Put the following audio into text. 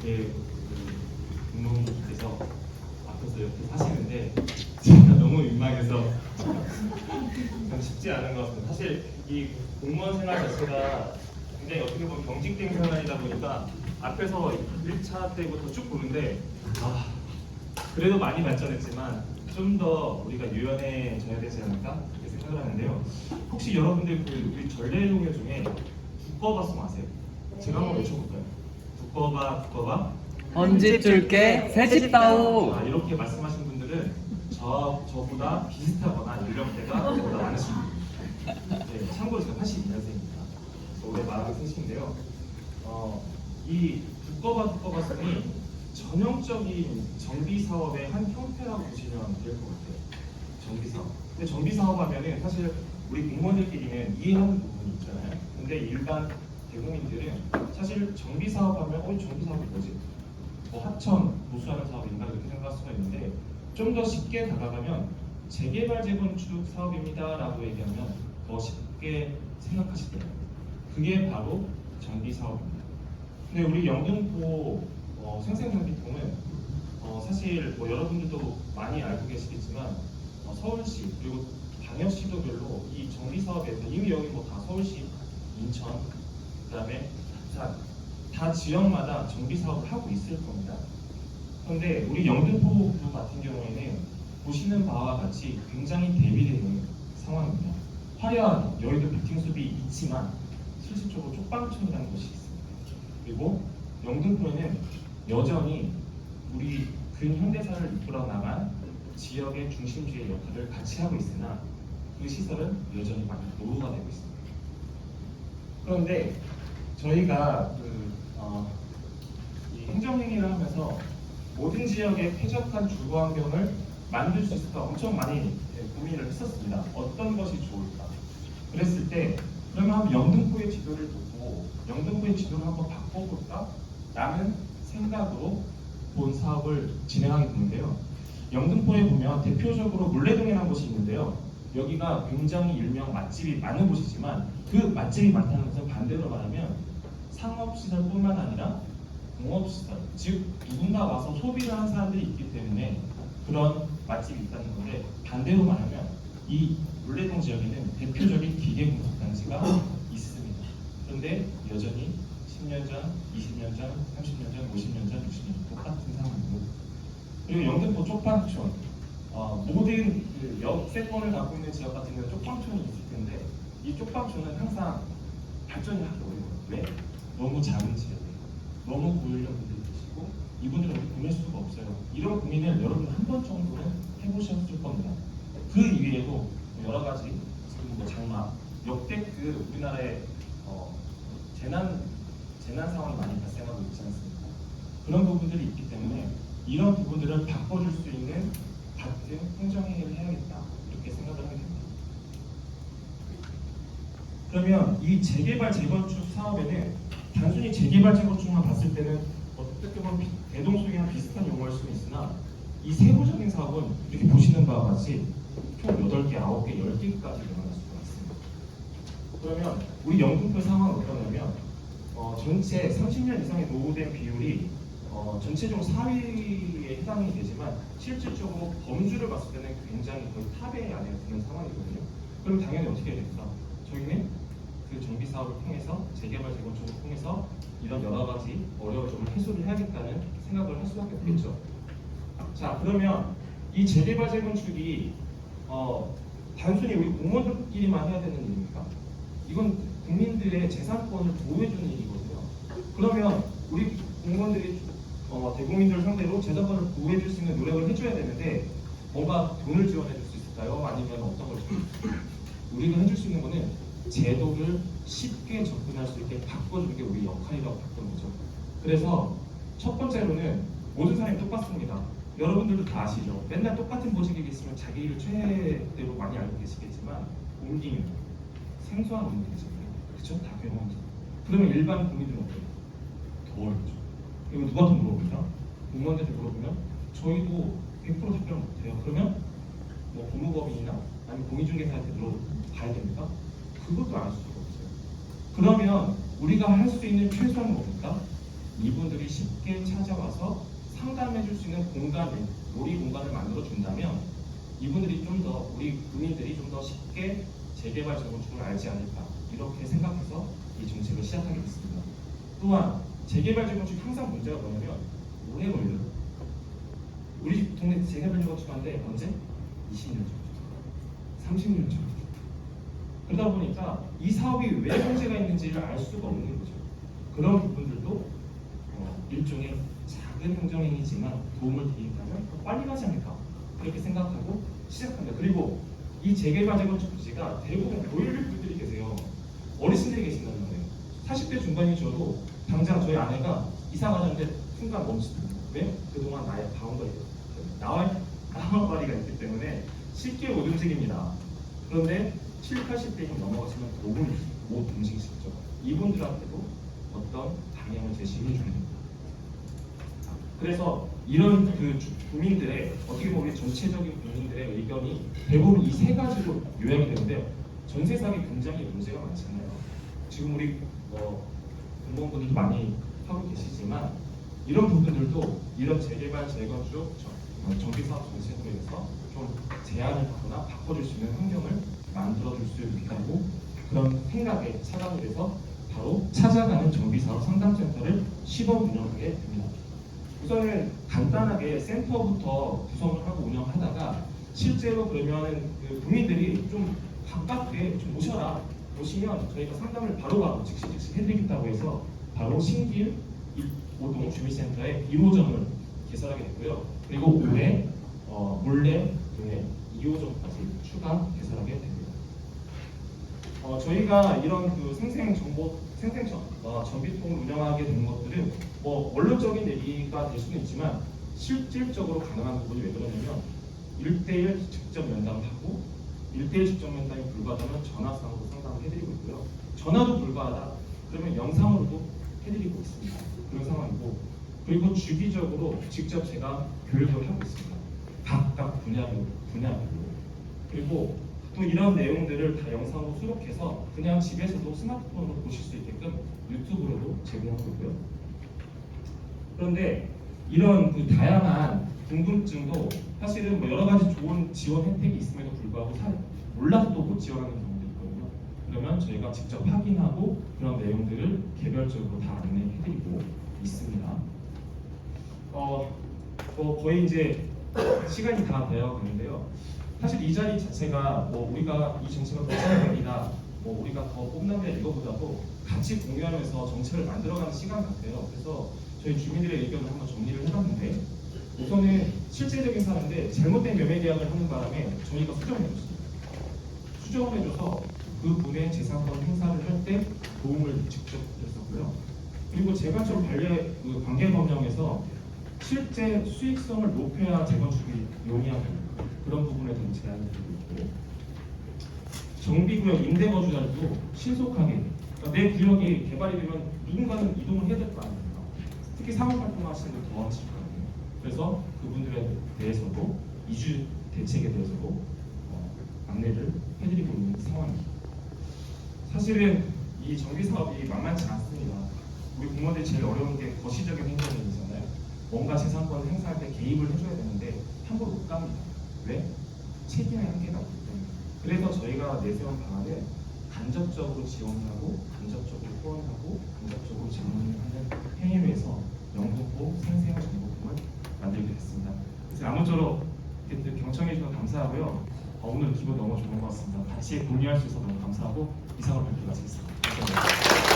예, 부모님께서 앞에서 이렇게 사시는데 제가 너무 민망해서 참 쉽지 않은 것 같습니다. 사실 이 공무원 생활 자체가 굉장히 어떻게 보면 경직된 생활이다 보니까 앞에서 1차 때부터 쭉 보는데 그래도 많이 발전했지만 좀 더 우리가 유연해져야 되지 않을까 이렇게 생각을 하는데요. 혹시 여러분들 우리 전래동요 중에 두꺼바송 아세요? 제가 한번 외쳐볼까요? 두꺼바 언제 줄게 새집다오. 이렇게 말씀하신 분들은 저보다 비슷하거나 연령대가 저보다 많으십니다. 네, 참고로 제가 82년생입니다. 올해 43인데요. 이 두꺼바송이 전형적인 정비 사업의 한 형태라고 보시면 될 것 같아요. 정비 사업. 근데 정비 사업 하면은 사실 우리 공무원들끼리는 이해하는 부분이 있잖아요. 근데 일반 대국민들은 사실 정비 사업 하면 정비 사업이 뭐지? 뭐 하천 보수하는 사업인가 이렇게 생각할 수가 있는데 좀 더 쉽게 다가가면 재개발 재건축 사업입니다라고 얘기하면 더 쉽게 생각하시더라고요. 그게 바로 정비 사업입니다. 근데 우리 영등포 생생정비통은 사실 여러분들도 많이 알고 계시겠지만 서울시 그리고 광역시도별로 이 정비 사업에서 이미 여기 뭐 다 서울시, 인천, 그다음에 부산 다 지역마다 정비 사업을 하고 있을 겁니다. 그런데 우리 영등포 같은 경우에는 보시는 바와 같이 굉장히 대비되어 있는 상황입니다. 화려한 여의도 뷰팅숲이 있지만 실질적으로 쪽방촌이라는 것이 있습니다. 그리고 영등포에는 여전히 우리 근현대사를 이끌어 나간 지역의 중심지의 역할을 같이 하고 있으나 그 시설은 여전히 많이 노후가 되고 있습니다. 그런데 저희가 이 행정행위를 하면서 모든 지역에 쾌적한 주거 환경을 만들 수 있을까 엄청 많이 고민을 했었습니다. 어떤 것이 좋을까? 그랬을 때 그러면 한번 영등포의 지도를 보고 영등포의 지도를 한번 바꿔볼까? 라는 생각으로 본 사업을 진행하게 됐는데요. 영등포에 보면 대표적으로 물레동이라는 곳이 있는데요. 여기가 굉장히 유명 맛집이 많은 곳이지만 그 맛집이 많다는 것은 반대로 말하면 상업시설뿐만 아니라 공업시설, 즉 누군가 와서 소비를 하는 사람들이 있기 때문에 그런 맛집이 있다는 건데 반대로 말하면 이 물레동 지역에는 대표적인 기계공업단지가 있습니다. 그런데 여전히 10년 전, 20년 전, 30년 전, 50년 전, 60년 전 똑같은 상황이고 그리고 영등포 쪽방촌 모든 그 역세권을 갖고 있는 지역 같은 경우는 쪽방촌이 있을 텐데 이 쪽방촌은 항상 발전이 하기 어려워요. 왜? 너무 작은 지역이에요. 너무 고연령분들이 계시고 이분들은 어디 보낼 수가 없어요. 이런 고민을 여러분 한 번 정도는 해보셨을 겁니다. 그 이외에도 여러 가지 지금 뭐 장마, 역대급 우리나라의 재난 상황이 많이 발생하고 있지 않습니까? 그런 부분들이 있기 때문에 이런 부분들을 바꿔줄 수 있는 같은 행정행위를 해야겠다 이렇게 생각을 하게 됩니다. 그러면 이 재개발 재건축 사업에는 단순히 재개발 재건축만 봤을 때는 어떻게 보면 대동소이랑 비슷한 용어일 수는 있으나 이 세부적인 사업은 이렇게 보시는 바와 같이 총 8개, 9개, 10개까지 일어날 수가 있습니다. 그러면 우리 영등포 상황은 어떠냐면 전체 30년 이상의 노후된 비율이 전체적으로 4위에 해당이 되지만 실질적으로 범주를 봤을 때는 굉장히 거의 탑에 안에 드는 상황이거든요. 그럼 당연히 어떻게 해야 됩니까? 저희는 그 정비 사업을 통해서 재개발 재건축을 통해서 이런 여러 가지 어려운 점을 해소를 해야겠다는 생각을 할 수밖에 없겠죠. 자, 그러면 이 재개발 재건축이 단순히 우리 공무원들끼리만 해야 되는 일입니까? 이건 국민들의 재산권을 보호해주는 일이거든요. 그러면 우리 공무원들이 대국민들을 상대로 재산권을 보호해줄 수 있는 노력을 해줘야 되는데 뭔가 돈을 지원해줄 수 있을까요? 아니면 어떤 걸 우리가 해줄 수 있는 거는 제도를 쉽게 접근할 수 있게 바꿔주는 게 우리 역할이라고 바꾸는 거죠. 그래서 첫 번째로는 모든 사람이 똑같습니다. 여러분들도 다 아시죠? 맨날 똑같은 보직에 있으면 자기 일을 최대로 많이 알고 계시겠지만 옮기면 생소한 옮기잖아요. 그쵸? 다 경험이죠. 그러면 일반 국민들은 어때요? 더 어렵죠. 이거 누구한테 물어봅니까? 공무원한테 물어보면 저희도 100% 답변을 못해요. 그러면 뭐 법무법인이나 아니면 공인중개사한테 물어봐야 됩니까? 그것도 알 수가 없어요. 그러면 우리가 할 수 있는 최소한 뭡니까? 이분들이 쉽게 찾아와서 상담해 줄 수 있는 공간을, 놀이 공간을 만들어 준다면 이분들이 좀 더, 우리 국민들이 좀 더 쉽게 재개발 재건축을 알지 않을까, 이렇게 생각해서 이 정책을 시작하게 됐습니다. 또한 재개발 재건축 항상 문제가 뭐냐면 오래 걸려요. 우리 동네 재개발 재건축하는데 언제? 20년 전, 30년 전. 그러다 보니까 이 사업이 왜 문제가 있는지를 알 수가 없는 거죠. 그런 부분들도 일종의 작은 행정행위지만 도움을 드린다면 더 빨리 가지 않을까, 그렇게 생각하고 시작합니다. 그리고 이 재개발 재건축 부지가 대부분 고연령 분들이 계세요. 어르신들이 계신다는 거예요. 40대 중반이 저도 당장 저희 아내가 이사 가자는데 순간 멈추더라고요. 왜? 그동안 나의 나와바리가 있기 때문에 쉽게 못 움직입니다. 그런데 7, 80대이 넘어가시면 도움을 못 움직이시죠. 이분들한테도 어떤 방향을 제시해 주는 겁니다. 그래서 이런 국민들의, 어떻게 보면 전체적인 국민들의 의견이 대부분 이 세 가지로 요약이 되는데요. 전세 사업이 굉장히 문제가 많잖아요. 지금 우리 공무원분들도 많이 하고 계시지만 이런 부분들도 이런 재개발 재건축 정비사업 정책으로 해서 좀 제한을 하거나 바꿔줄 수 있는 환경을 만들어줄 수 있다고, 그런 생각에 차단이 돼서 바로 찾아가는 정비사업 상담센터를 시범 운영하게 됩니다. 우선은 간단하게 센터부터 구성을 하고 운영하다가 실제로 그러면은 국민들이 좀 가깝게 좀 오시면 저희가 상담을 바로바로 즉시 해드리겠다고 해서 바로 신길 5동 주민센터에 1호점을 개설하게 됐고요. 그리고 올해 몰래 등에 2호점까지 추가 개설하게 됩니다. 저희가 이런 전비통을 운영하게 된 것들은 원론적인 얘기가 될 수는 있지만 실질적으로 가능한 부분이 왜 그러냐면 1대1 직접 면담하고 1대1 직접 면담이 불가하다면 전화상으로 상담을 해드리고 있고요. 전화도 불가하다 그러면 영상으로도 해드리고 있습니다. 그런 상황이고, 그리고 주기적으로 직접 제가 교육을 하고 있습니다. 각각 분야별로. 그리고 또 이런 내용들을 다 영상으로 수록해서 그냥 집에서도 스마트폰으로 보실 수 있게끔 유튜브로도 제공하고 있고요. 그런데 이런 다양한 궁금증도 사실은 여러 가지 좋은 지원 혜택이 있음에도 불구하고 몰라서 또 못 지원하는 경우도 있거든요. 그러면 저희가 직접 확인하고 그런 내용들을 개별적으로 다 안내해드리고 있습니다. 거의 이제 시간이 다 되어 가는데요. 사실 이 자리 자체가 우리가 이 정책을 괜찮습니다, 우리가 더 뽑는다 이거보다도 같이 공유하면서 정책을 만들어가는 시간 같아요. 그래서 저희 주민들의 의견을 한번 정리를 해봤는데, 우선은 실질적인 사례인데 잘못된 매매 계약을 하는 바람에 저희가 수정해줬습니다. 수정해줘서 그 분의 재산권 행사를 할 때 도움을 직접 드렸었고요. 그리고 재건축 관계 법령에서 실제 수익성을 높여야 재건축이 용이하고 그런 부분에 대한 제한을 두고 있고, 정비구역 임대거주자들도 신속하게, 그러니까 내 구역이 개발이 되면 누군가는 이동을 해야 될 거 아닙니까? 특히 상업활동하시는 분 더 하실 거예요. 그래서 그분들에 대해서도 이주 대책에 대해서도 안내를 해드리고 있는 상황입니다. 사실은 이 정비 사업이 만만치 않습니다. 우리 공무원들이 제일 어려운 게 거시적인 행정이잖아요. 뭔가 재산권을 행사할 때 개입을 해줘야 되는데 함부로 못 갑니다. 왜? 책임의 한계가 있기 때문에. 그래서 저희가 내세운 방안은 간접적으로 지원하고, 간접적으로 후원하고, 간접적으로 장려하는 행위에서 영등포 생생한 정보통을 만들게 됐습니다. 그래서 아무쪼록 경청해 주셔서 감사하고요. 오늘 기분 너무 좋은 것 같습니다. 같이 공유할 수 있어서 너무 감사하고 이상을 발표 마치겠습니다. 감사합니다.